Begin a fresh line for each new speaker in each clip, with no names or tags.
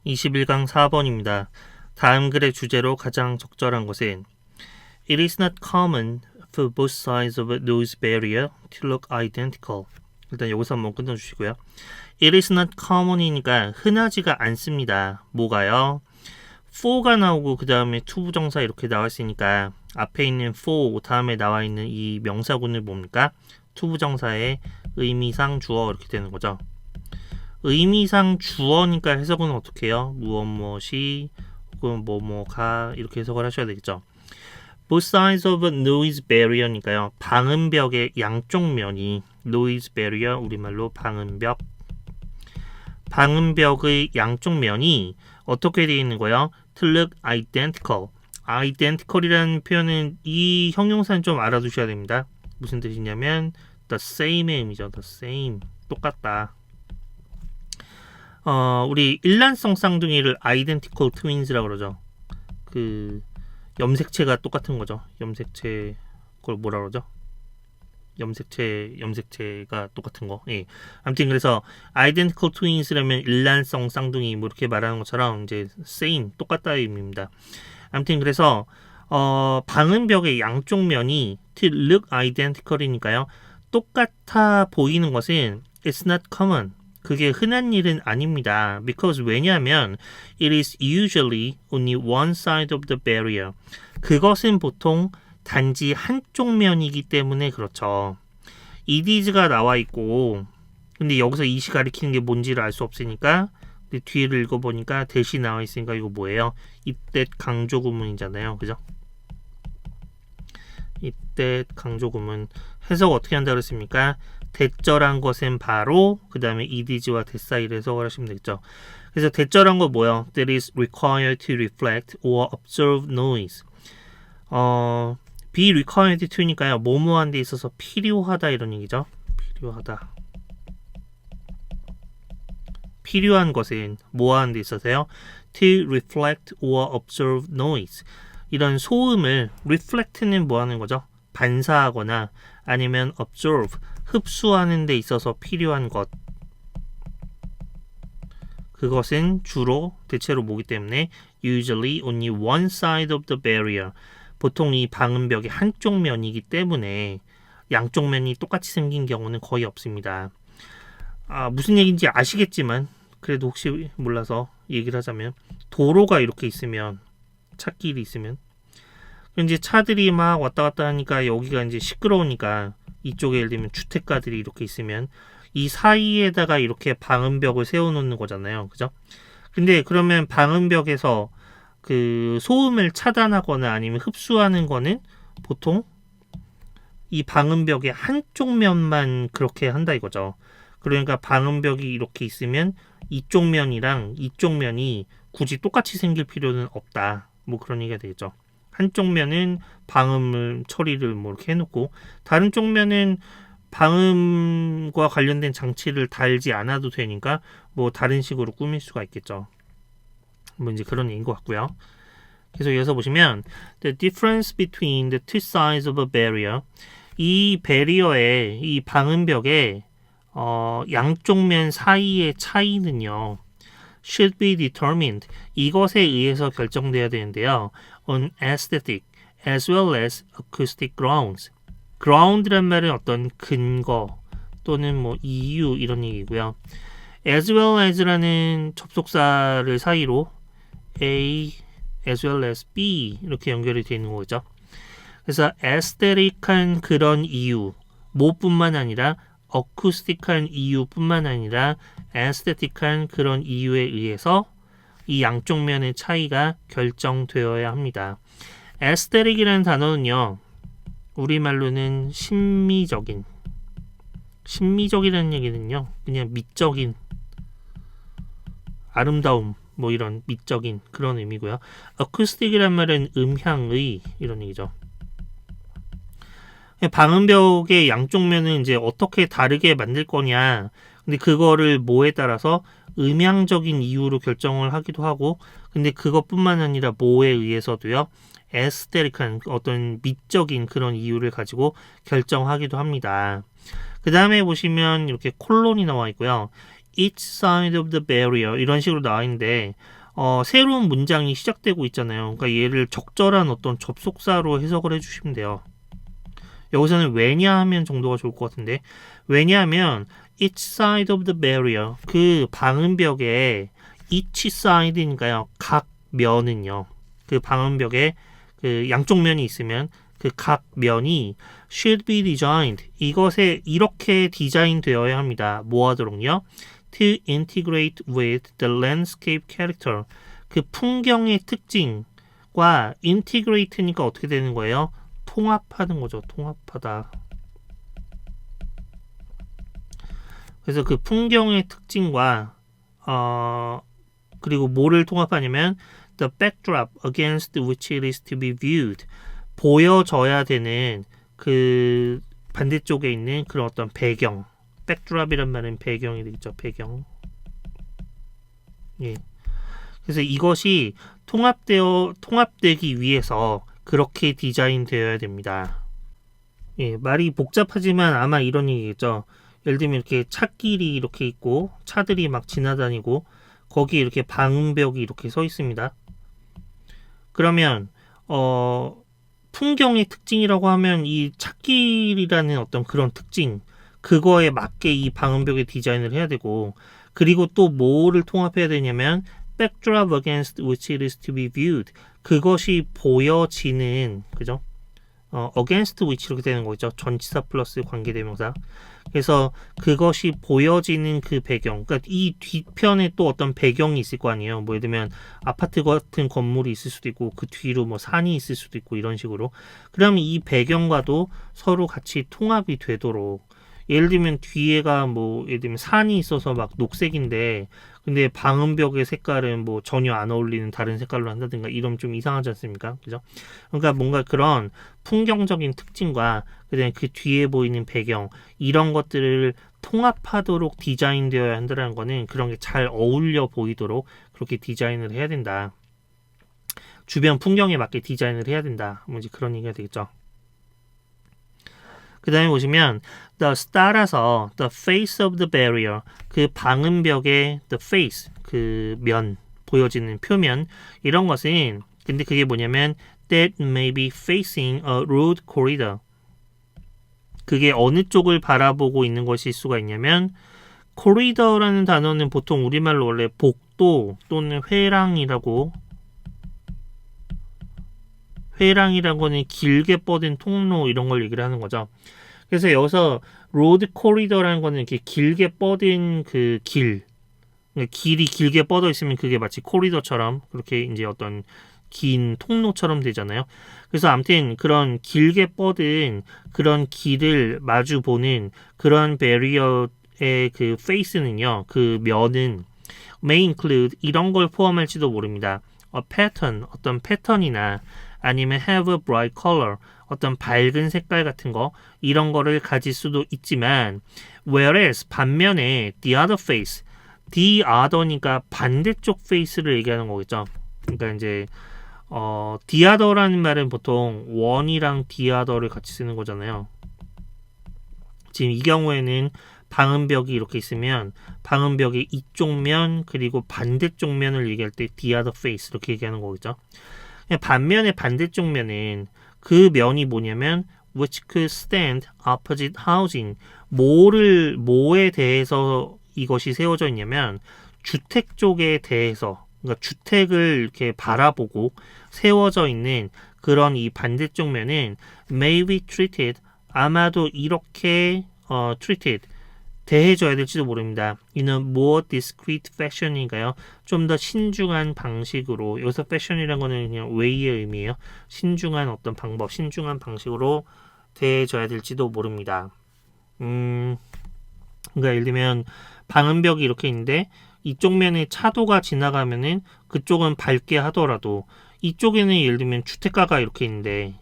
21강 4번입니다. 다음 글의 주제로 가장 적절한 것은 It is not common for both sides of a nose barrier to look identical. 일단 여기서 한번 끊어주시고요. It is not common이니까 흔하지가 않습니다. 뭐가요? for가 나오고 그 다음에 to 부정사 이렇게 나와 있으니까 앞에 있는 for 다음에 나와 있는 이 명사군을 뭡니까? to 부정사의 의미상 주어 이렇게 되는 거죠. 의미상 주어니까 해석은 어떻게 해요? 무엇이 혹은 뭐가 이렇게 해석을 하셔야 되겠죠. Both sides of a noise barrier니까요. 방음벽의 양쪽 면이 noise barrier 우리말로 방음벽. 방음벽의 양쪽 면이 어떻게 되어 있는 거예요? To look identical. identical이라는 표현은 이 형용사는 좀 알아두셔야 됩니다. 무슨 뜻이냐면 the same의 의미죠. the same. 똑같다. 우리 일란성 쌍둥이를 identical twins라고 그러죠. 그 염색체가 똑같은 거죠. 염색체 그걸 뭐라 그러죠? 염색체가 똑같은 거. 예. 아무튼 그래서 identical twins라면 일란성 쌍둥이 뭐 이렇게 말하는 것처럼 이제 same 똑같다의 의미입니다. 아무튼 그래서 방음벽의 양쪽 면이 to look identical이니까요. 똑같아 보이는 것은 it's not common. 그게 흔한 일은 아닙니다. Because 왜냐하면 it is usually only one side of the barrier. 그것은 보통 단지 한쪽 면이기 때문에 그렇죠. it is가 나와 있고 근데 여기서 it이 가리키는 게 뭔지를 알 수 없으니까 뒤를 읽어보니까 대시 나와 있으니까 이거 뭐예요? 이때 강조구문이잖아요. 그죠? 이때 강조구문 해석 어떻게 한다고 했습니까? 대절한 것은 바로 그 다음에 it is와 that 사이를 해석을 하시면 되겠죠. 그래서 대절한 거 뭐예요? That is required to reflect or observe noise. be required to니까요. 뭐뭐한 데 있어서 필요하다 이런 얘기죠. 필요하다. 필요한 것은 뭐하는 데 있어서요? To reflect or observe noise. 이런 소음을 reflect는 뭐하는 거죠? 반사하거나 아니면 observe 흡수하는 데 있어서 필요한 것. 그것은 주로 대체로 뭐기 때문에 usually only one side of the barrier. 보통 이 방음벽의 한쪽 면이기 때문에 양쪽 면이 똑같이 생긴 경우는 거의 없습니다. 무슨 얘기인지 아시겠지만 그래도 혹시 몰라서 얘기를 하자면 도로가 이렇게 있으면 찻길이 있으면 이제 차들이 막 왔다 갔다 하니까 여기가 이제 시끄러우니까 이쪽에 예를 들면 주택가들이 이렇게 있으면 이 사이에다가 이렇게 방음벽을 세워놓는 거잖아요. 그죠? 근데 그러면 방음벽에서 그 소음을 차단하거나 아니면 흡수하는 거는 보통 이 방음벽의 한쪽 면만 그렇게 한다 이거죠. 그러니까 방음벽이 이렇게 있으면 이쪽 면이랑 이쪽 면이 굳이 똑같이 생길 필요는 없다. 뭐 그런 얘기가 되겠죠. 한쪽 면은 방음 처리를 뭐 이렇게 해놓고 다른 쪽 면은 방음과 관련된 장치를 달지 않아도 되니까 뭐 다른 식으로 꾸밀 수가 있겠죠. 뭐 이제 그런 얘기인 것 같고요. 그래서 여기서 보시면 the difference between the two sides of a barrier 이 베리어의 이 방음벽의 양쪽 면 사이의 차이는요. should be determined 이것에 의해서 결정돼야 되는데요. on aesthetic as well as acoustic grounds. ground란 말은 어떤 근거 또는 뭐 이유 이런 얘기고요. as well as라는 접속사를 사이로 A as well as B 이렇게 연결이 되는 거죠. 그래서 aesthetic한 그런 이유 뭐뿐만 아니라 어쿠스틱한 이유뿐만 아니라 에스테틱한 그런 이유에 의해서 이 양쪽 면의 차이가 결정되어야 합니다. 에스테틱이라는 단어는요. 우리말로는 심미적이라는 얘기는요. 그냥 미적인 아름다움 뭐 이런 미적인 그런 의미고요. 어쿠스틱이란 말은 음향의 이런 얘기죠. 방음벽의 양쪽 면은 이제 어떻게 다르게 만들 거냐. 근데 그거를 뭐에 따라서 음향적인 이유로 결정을 하기도 하고, 근데 그것뿐만 아니라 뭐에 의해서도요. 에스테릭한 어떤 미적인 그런 이유를 가지고 결정하기도 합니다. 그 다음에 보시면 이렇게 콜론이 나와 있고요. each side of the barrier 이런 식으로 나와 있는데 새로운 문장이 시작되고 있잖아요. 그러니까 얘를 적절한 어떤 접속사로 해석을 해주시면 돼요. 여기서는 왜냐하면 정도가 좋을 것 같은데 왜냐하면 each side of the barrier 그 방음벽에 each side니까요. 각 면은요. 그 방음벽에 그 양쪽 면이 있으면 그 각 면이 should be designed 이것에 이렇게 디자인되어야 합니다. 뭐 하도록요? To integrate with the landscape character 그 풍경의 특징과 integrate니까 어떻게 되는 거예요? 통합하는 거죠. 통합하다. 그래서 그 풍경의 특징과 그리고 뭐를 통합하냐면 the backdrop against which it is to be viewed 보여져야 되는 그 반대쪽에 있는 그런 어떤 배경 backdrop이란 말은 배경이 되겠죠. 배경. 예. 그래서 이것이 통합되기 위해서 그렇게 디자인되어야 됩니다. 예, 말이 복잡하지만 아마 이런 얘기겠죠. 예를 들면 이렇게 찻길이 이렇게 있고 차들이 막 지나다니고 거기에 이렇게 방음벽이 이렇게 서 있습니다. 그러면 풍경의 특징이라고 하면 이 찻길이라는 어떤 그런 특징 그거에 맞게 이 방음벽의 디자인을 해야 되고 그리고 또 뭐를 통합해야 되냐면 backdrop against which it is to be viewed 그것이 보여지는 그죠? against which 이렇게 되는 거죠. 전치사 플러스 관계대명사. 그래서 그것이 보여지는 그 배경. 그러니까 이 뒤편에 또 어떤 배경이 있을 거 아니에요. 뭐 예를 들면 아파트 같은 건물이 있을 수도 있고 그 뒤로 뭐 산이 있을 수도 있고 이런 식으로. 그러면 이 배경과도 서로 같이 통합이 되도록 예를 들면 뒤에가 뭐 예를 들면 산이 있어서 막 녹색인데 근데 방음벽의 색깔은 뭐 전혀 안 어울리는 다른 색깔로 한다든가 이러면 좀 이상하지 않습니까? 그죠? 그러니까 뭔가 그런 풍경적인 특징과 그다음에 그 뒤에 보이는 배경 이런 것들을 통합하도록 디자인되어야 한다는 거는 그런 게 잘 어울려 보이도록 그렇게 디자인을 해야 된다. 주변 풍경에 맞게 디자인을 해야 된다. 뭐 이제 그런 얘기가 되겠죠. 그 다음에 보시면 따라서 the face of the barrier 그 방음벽의 the face 그 면 보여지는 표면 이런 것은 근데 그게 뭐냐면 that may be facing a road corridor 그게 어느 쪽을 바라보고 있는 것일 수가 있냐면 corridor라는 단어는 보통 우리말로 원래 복도 또는 회랑이라고 회랑이라고는 길게 뻗은 통로 이런 걸 얘기를 하는 거죠. 그래서 여기서 로드 코리더라는 거는 이렇게 길게 뻗은 그 길이 길게 뻗어 있으면 그게 마치 코리더처럼 그렇게 이제 어떤 긴 통로처럼 되잖아요. 그래서 아무튼 그런 길게 뻗은 그런 길을 마주 보는 그런 베리어의 그 페이스는요, 그 면은 may include 이런 걸 포함할지도 모릅니다. a pattern 어떤 패턴이나 아니면 have a bright color 어떤 밝은 색깔 같은 거 이런 거를 가질 수도 있지만 whereas 반면에 the other face the other니까 반대쪽 face를 얘기하는 거겠죠. 그러니까 이제 the other라는 말은 보통 one이랑 the other를 같이 쓰는 거잖아요. 지금 이 경우에는 방음벽이 이렇게 있으면 방음벽의 이쪽 면 그리고 반대쪽 면을 얘기할 때 the other face 이렇게 얘기하는 거겠죠. 반면에 반대쪽 면은 그 면이 뭐냐면 which could stand opposite housing 뭐에 대해서 이것이 세워져 있냐면 주택 쪽에 대해서 그러니까 주택을 이렇게 바라보고 세워져 있는 그런 이 반대쪽 면은 may be treated 아마도 이렇게 treated 대해줘야 될지도 모릅니다. 이는 more discreet fashion인가요? 좀 더 신중한 방식으로 여기서 fashion이라는 거는 그냥 way의 의미예요. 신중한 어떤 방법, 신중한 방식으로 대해줘야 될지도 모릅니다. 그러니까 예를 들면 방음벽이 이렇게 있는데 이쪽 면에 차도가 지나가면은 그쪽은 밝게 하더라도 이쪽에는 예를 들면 주택가가 이렇게 있는데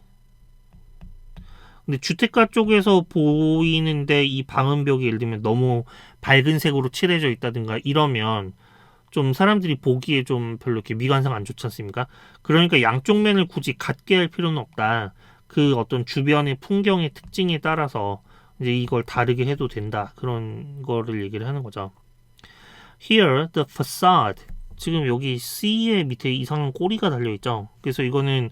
근데 주택가 쪽에서 보이는데 이 방음벽이 예를 들면 너무 밝은 색으로 칠해져 있다든가 이러면 좀 사람들이 보기에 좀 별로 이렇게 미관상 안 좋지 않습니까? 그러니까 양쪽 면을 굳이 같게 할 필요는 없다. 그 어떤 주변의 풍경의 특징에 따라서 이제 이걸 다르게 해도 된다. 그런 거를 얘기를 하는 거죠. Here, the facade. 지금 여기 C의 밑에 이상한 꼬리가 달려있죠. 그래서 이거는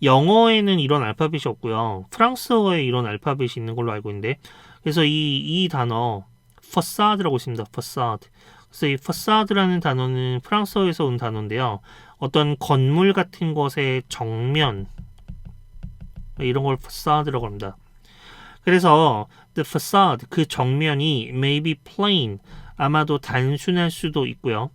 영어에는 이런 알파벳이 없고요. 프랑스어에 이런 알파벳이 있는 걸로 알고 있는데, 그래서 이 단어 facade라고 있습니다. facade. 그래서 이 facade라는 단어는 프랑스어에서 온 단어인데요. 어떤 건물 같은 것의 정면, 이런 걸 facade라고 합니다. 그래서 the facade, 그 정면이 may be plain, 아마도 단순할 수도 있고요.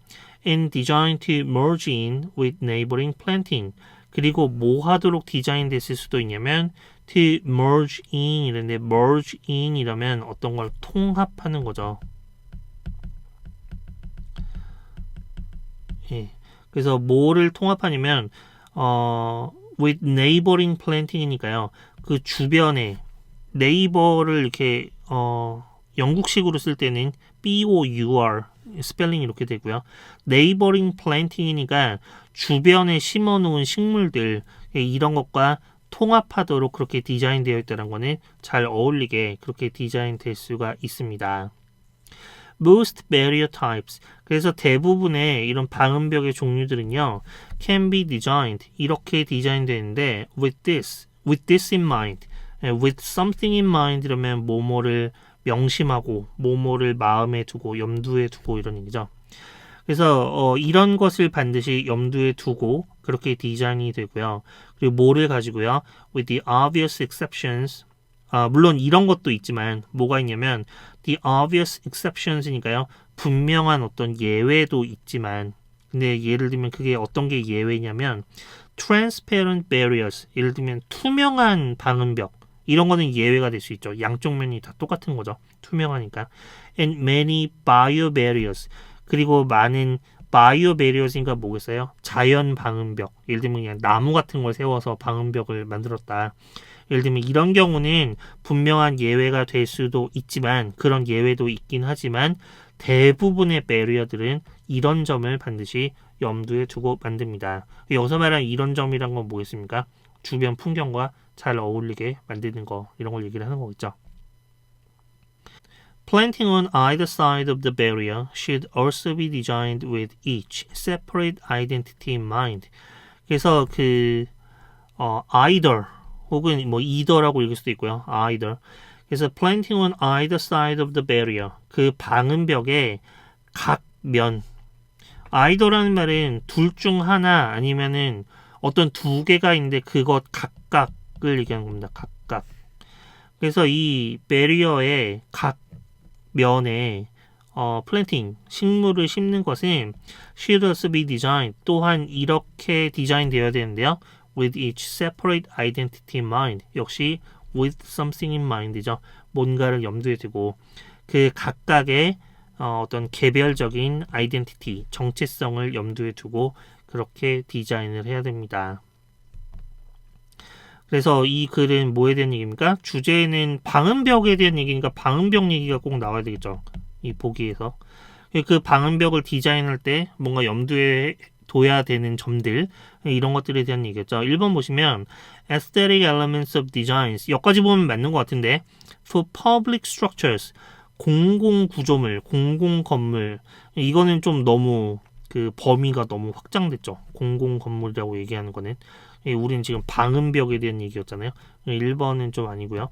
and designed to merge in with neighboring planting. 그리고 뭐 하도록 디자인됐을 수도 있냐면 to merge in 이런데 merge in 이라면 어떤 걸 통합하는 거죠. 예. 그래서 뭐를 통합하냐면 with neighboring planting이니까요. 그 주변에 네이버를 이렇게 영국식으로 쓸 때는 BOUR 스펠링이 이렇게 되고요. 네이버링 플랜팅이니까 주변에 심어놓은 식물들 이런 것과 통합하도록 그렇게 디자인되어 있다는 거는 잘 어울리게 그렇게 디자인될 수가 있습니다. Most barrier types. 그래서 대부분의 이런 방음벽의 종류들은요, can be designed. 이렇게 디자인되는데 with this in mind. with something in mind 이러면 뭐뭐를 명심하고 뭐뭐를 마음에 두고 염두에 두고 이런 얘기죠. 그래서 이런 것을 반드시 염두에 두고 그렇게 디자인이 되고요. 그리고 뭐를 가지고요. with the obvious exceptions. 물론 이런 것도 있지만 뭐가 있냐면 the obvious exceptions니까요. 분명한 어떤 예외도 있지만 근데 예를 들면 그게 어떤 게 예외냐면 transparent barriers. 예를 들면 투명한 방음벽. 이런 거는 예외가 될 수 있죠. 양쪽 면이 다 똑같은 거죠. 투명하니까. And many bio barriers. 그리고 많은 bio barriers인가 뭐겠어요? 자연 방음벽. 예를 들면 그냥 나무 같은 걸 세워서 방음벽을 만들었다. 예를 들면 이런 경우는 분명한 예외가 될 수도 있지만 그런 예외도 있긴 하지만 대부분의 배리어들은 이런 점을 반드시 염두에 두고 만듭니다. 여기서 말하는 이런 점이란 건 뭐겠습니까? 주변 풍경과 잘 어울리게 만드는 거 이런 걸 얘기를 하는 거겠죠. Planting on either side of the barrier should also be designed with each separate identity in mind. 그래서 either 혹은 뭐 either라고 읽을 수도 있고요. either. 그래서 planting on either side of the barrier 그 방음벽의 각 면. either라는 말은 둘 중 하나 아니면은 어떤 두 개가 있는데 그것 각각을 얘기하는 겁니다. 각각. 그래서 이 베리어의 각 면에 플랜팅, 식물을 심는 것은 should also be designed, 또한 이렇게 디자인되어야 되는데요. with each separate identity in mind. 역시 with something in mind이죠. 뭔가를 염두에 두고 그 각각의 어떤 개별적인 아이덴티티, 정체성을 염두에 두고 그렇게 디자인을 해야 됩니다. 그래서 이 글은 뭐에 대한 얘기입니까? 주제는 방음벽에 대한 얘기니까 방음벽 얘기가 꼭 나와야 되겠죠. 이 보기에서. 그 방음벽을 디자인할 때 뭔가 염두에 둬야 되는 점들 이런 것들에 대한 얘기겠죠. 1번 보시면 aesthetic elements of designs 여기까지 보면 맞는 것 같은데 for public structures 공공 구조물, 공공 건물 이거는 좀 너무 그 범위가 너무 확장됐죠. 공공 건물이라고 얘기하는 거는 우린 지금 방음벽에 대한 얘기였잖아요. 1번은 좀 아니고요.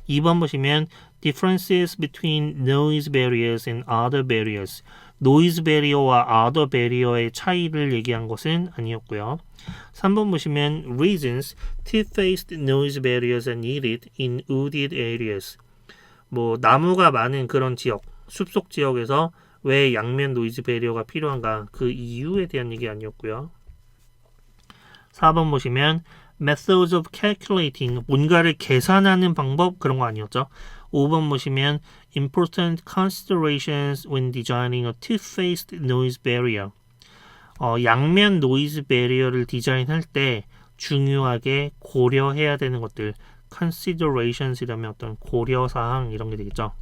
2번 보시면 differences between noise barriers and other barriers. noise barrier와 other barrier의 차이를 얘기한 것은 아니었고요. 3번 보시면 reasons two-faced noise barriers are needed in wooded areas. 뭐 나무가 많은 그런 지역, 숲속 지역에서 왜 양면 노이즈 배리어가 필요한가 그 이유에 대한 얘기 아니었고요. 4번 보시면 methods of calculating 뭔가를 계산하는 방법 그런 거 아니었죠. 5번 보시면 important considerations when designing a two-faced noise barrier 양면 노이즈 배리어를 디자인할 때 중요하게 고려해야 되는 것들 considerations이라면 어떤 고려사항 이런 게 되겠죠.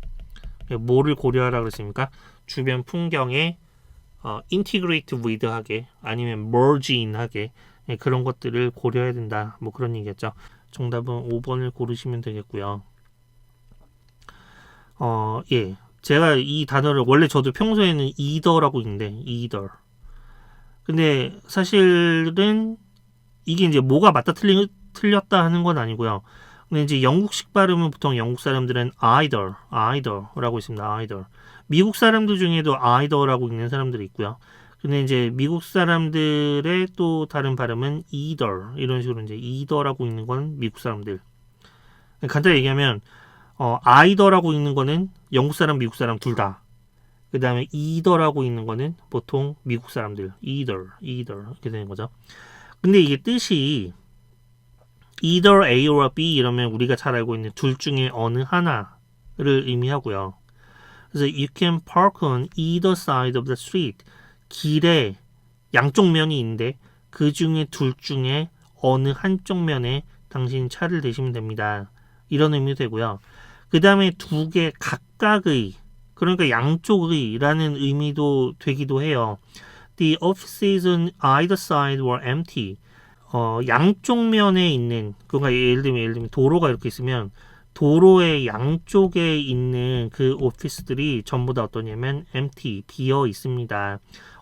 뭐를 고려하라 그랬습니까? 주변 풍경에 integrate with 하게 아니면 merge in 하게 그런 것들을 고려해야 된다. 뭐 그런 얘기겠죠. 정답은 5번을 고르시면 되겠고요. 예. 제가 이 단어를 원래 저도 평소에는 either라고 읽는데 either. 근데 사실은 이게 이제 뭐가 맞다 틀렸다 하는 건 아니고요. 근데 이제 영국식 발음은 보통 영국 사람들은 either라고 있습니다. either. 미국 사람들 중에도 either라고 읽는 사람들이 있고요. 근데 이제 미국 사람들의 또 다른 발음은 either 이런 식으로 이제 either라고 읽는 건 미국 사람들. 간단히 얘기하면 either라고 읽는 거는 영국 사람, 미국 사람 둘 다. 그 다음에 either라고 읽는 거는 보통 미국 사람들 either 이렇게 되는 거죠. 근데 이게 뜻이 either A or B 이러면 우리가 잘 알고 있는 둘 중에 어느 하나를 의미하고요. 그래서 you can park on either side of the street. 길에 양쪽 면이 있는데 그 중에 둘 중에 어느 한쪽 면에 당신 차를 대시면 됩니다. 이런 의미도 되고요. 그 다음에 두 개 각각의 그러니까 양쪽의 라는 의미도 되기도 해요. The offices on either side were empty. 양쪽 면에 있는 그러니까 예를 들면 도로가 이렇게 있으면 도로의 양쪽에 있는 그 오피스들이 전부 다 어떠냐면 empty, 비어 있습니다.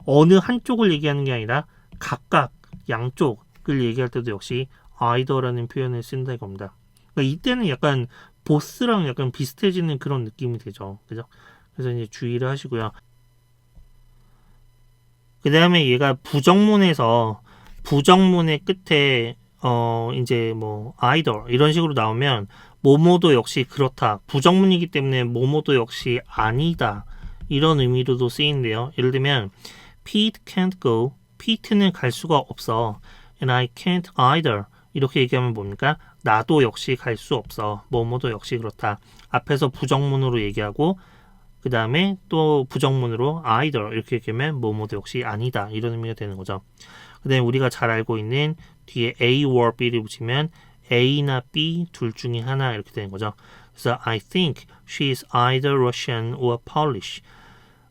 어느 한쪽을 얘기하는 게 아니라 각각 양쪽을 얘기할 때도 역시 either라는 표현을 쓴다 이겁니다. 그러니까 이때는 약간 보스랑 약간 비슷해지는 그런 느낌이 되죠. 그죠? 그래서 이제 주의를 하시고요. 그 다음에 얘가 부정문에서 부정문의 끝에 이제 뭐 either 이런 식으로 나오면 뭐뭐도 역시 그렇다. 부정문이기 때문에 뭐뭐도 역시 아니다. 이런 의미로도 쓰이는데요. 예를 들면 Pete can't go. Pete는 갈 수가 없어. And I can't either. 이렇게 얘기하면 뭡니까? 나도 역시 갈 수 없어. 뭐뭐도 역시 그렇다. 앞에서 부정문으로 얘기하고 그 다음에 또 부정문으로 either 이렇게 얘기하면 뭐뭐도 역시 아니다. 이런 의미가 되는 거죠. 그 다음에 우리가 잘 알고 있는 뒤에 A or B를 붙이면 A나 B 둘 중에 하나 이렇게 되는 거죠. 그래서 I think she is either Russian or Polish.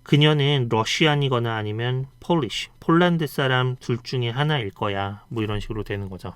그녀는 러시안이거나 아니면 Polish, 폴란드 사람 둘 중에 하나일 거야. 뭐 이런 식으로 되는 거죠.